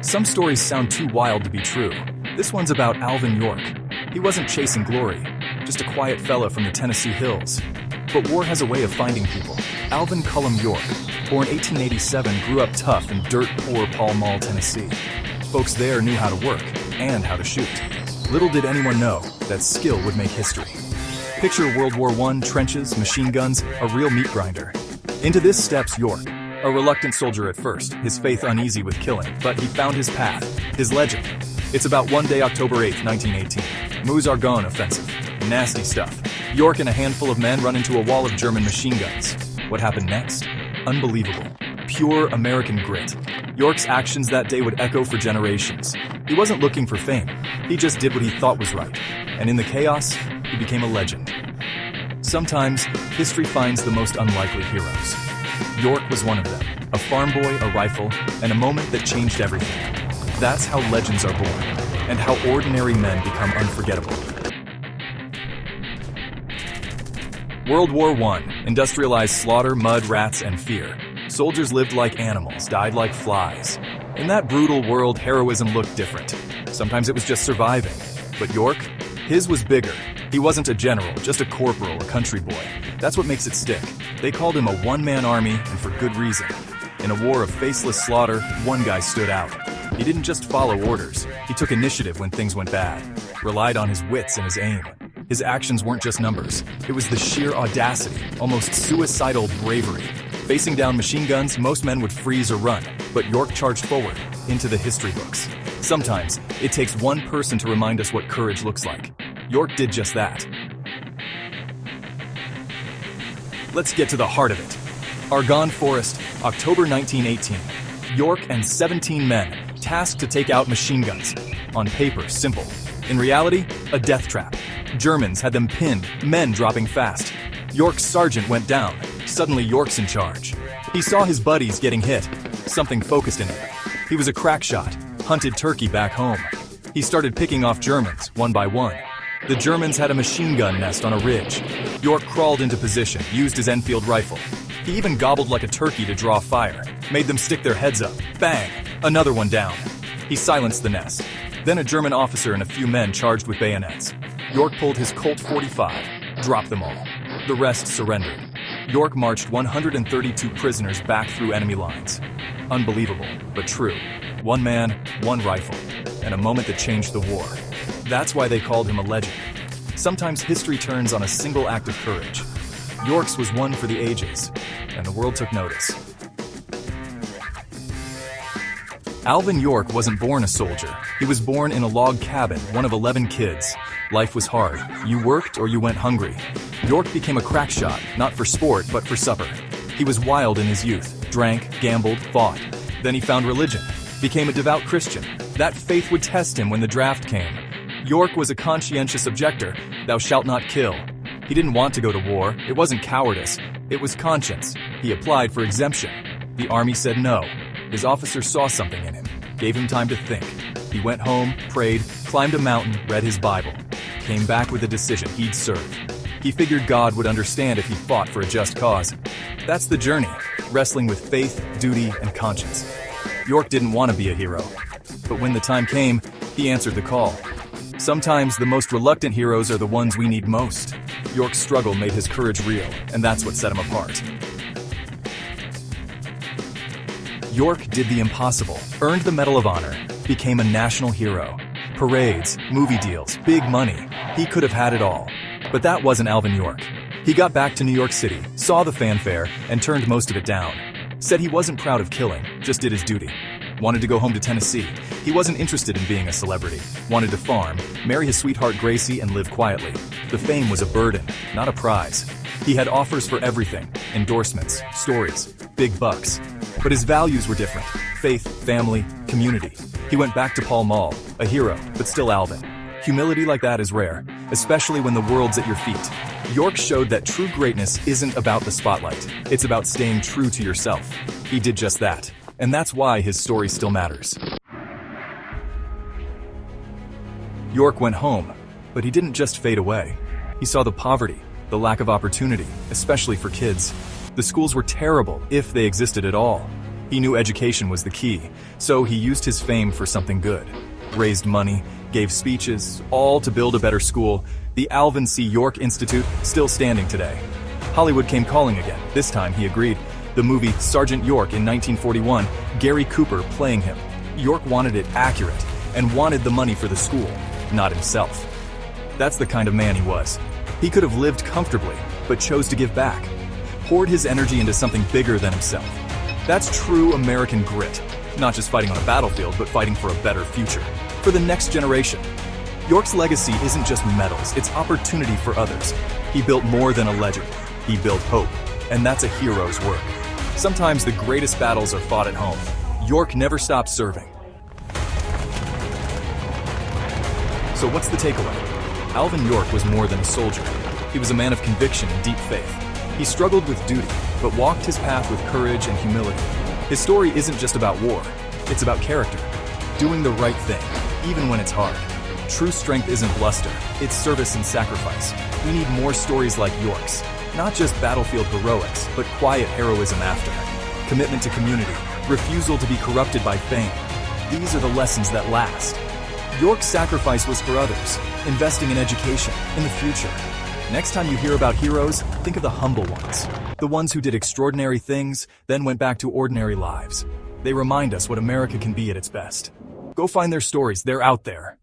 Some stories sound too wild to be true. This one's about Alvin York. He wasn't chasing glory, just a quiet fella from the Tennessee hills. But war has a way of finding people. Alvin Cullum York, born 1887, grew up tough in dirt-poor Pall Mall, Tennessee. Folks there knew how to work and how to shoot. Little did anyone know that skill would make history. Picture World War I, trenches, machine guns, a real meat grinder. Into this steps York, a reluctant soldier at first, his faith uneasy with killing, but he found his path, his legend. It's about one day, October 8, 1918. Meuse-Argonne offensive. Nasty stuff. York and a handful of men run into a wall of German machine guns. What happened next? Unbelievable. Pure American grit. York's actions that day would echo for generations. He wasn't looking for fame. He just did what he thought was right. And in the chaos, he became a legend. Sometimes, history finds the most unlikely heroes. York was one of them. A farm boy, a rifle, and a moment that changed everything. That's how legends are born, and how ordinary men become unforgettable. World War I, industrialized slaughter, mud, rats, and fear. Soldiers lived like animals, died like flies. In that brutal world, heroism looked different. Sometimes it was just surviving. But York? His was bigger. He wasn't a general, just a corporal, a country boy. That's what makes it stick. They called him a one-man army, and for good reason. In a war of faceless slaughter, one guy stood out. He didn't just follow orders. He took initiative when things went bad. Relied on his wits and his aim. His actions weren't just numbers. It was the sheer audacity, almost suicidal bravery. Facing down machine guns, most men would freeze or run, but York charged forward, into the history books. Sometimes, it takes one person to remind us what courage looks like. York did just that. Let's get to the heart of it. Argonne Forest, October 1918. York and 17 men, tasked to take out machine guns. On paper, simple. In reality, a death trap. Germans had them pinned, men dropping fast. York's sergeant went down. Suddenly York's in charge. He saw his buddies getting hit. Something focused in him. He was a crack shot, hunted turkey back home. He started picking off Germans, one by one. The Germans had a machine gun nest on a ridge. York crawled into position, used his Enfield rifle. He even gobbled like a turkey to draw fire, made them stick their heads up. Bang! Another one down. He silenced the nest. Then a German officer and a few men charged with bayonets. York pulled his Colt 45, dropped them all. The rest surrendered. York marched 132 prisoners back through enemy lines. Unbelievable, but true. One man, one rifle, and a moment that changed the war. That's why they called him a legend. Sometimes history turns on a single act of courage. York's was one for the ages, and the world took notice. Alvin York wasn't born a soldier. He was born in a log cabin, one of 11 kids. Life was hard. You worked or you went hungry. York became a crack shot, not for sport, but for supper. He was wild in his youth, drank, gambled, fought. Then he found religion, became a devout Christian. That faith would test him when the draft came. York was a conscientious objector, thou shalt not kill. He didn't want to go to war. It wasn't cowardice. It was conscience. He applied for exemption. The army said no. His officer saw something in him, gave him time to think. He went home, prayed, climbed a mountain, read his Bible. Came back with a decision he'd serve. He figured God would understand if he fought for a just cause. That's the journey, wrestling with faith, duty, and conscience. York didn't want to be a hero. But when the time came, he answered the call. Sometimes the most reluctant heroes are the ones we need most. York's struggle made his courage real, and that's what set him apart. York did the impossible, earned the Medal of Honor, became a national hero. Parades, movie deals, big money. He could have had it all. But that wasn't Alvin York. He got back to New York City, saw the fanfare, and turned most of it down. Said he wasn't proud of killing, just did his duty. Wanted to go home to Tennessee. He wasn't interested in being a celebrity. Wanted to farm, marry his sweetheart Gracie, and live quietly. The fame was a burden, not a prize. He had offers for everything, endorsements, stories, big bucks. But his values were different. Faith, family, community. He went back to Pall Mall, a hero, but still Alvin. Humility like that is rare, especially when the world's at your feet. York showed that true greatness isn't about the spotlight. It's about staying true to yourself. He did just that, and that's why his story still matters. York went home, but he didn't just fade away. He saw the poverty, the lack of opportunity, especially for kids. The schools were terrible, if they existed at all. He knew education was the key, so he used his fame for something good. Raised money, gave speeches, all to build a better school. The Alvin C. York Institute, still standing today. Hollywood came calling again. This time he agreed. The movie Sergeant York in 1941, Gary Cooper playing him. York wanted it accurate and wanted the money for the school, not himself. That's the kind of man he was. He could have lived comfortably, but chose to give back. Poured his energy into something bigger than himself. That's true American grit. Not just fighting on a battlefield, but fighting for a better future. For the next generation. York's legacy isn't just medals, it's opportunity for others. He built more than a legend. He built hope. And that's a hero's work. Sometimes the greatest battles are fought at home. York never stopped serving. So what's the takeaway? Alvin York was more than a soldier. He was a man of conviction and deep faith. He struggled with duty, but walked his path with courage and humility. His story isn't just about war, it's about character. Doing the right thing, even when it's hard. True strength isn't bluster, it's service and sacrifice. We need more stories like York's. Not just battlefield heroics, but quiet heroism after. Commitment to community, refusal to be corrupted by fame. These are the lessons that last. York's sacrifice was for others, investing in education, in the future. Next time you hear about heroes, think of the humble ones. The ones who did extraordinary things, then went back to ordinary lives. They remind us what America can be at its best. Go find their stories, they're out there.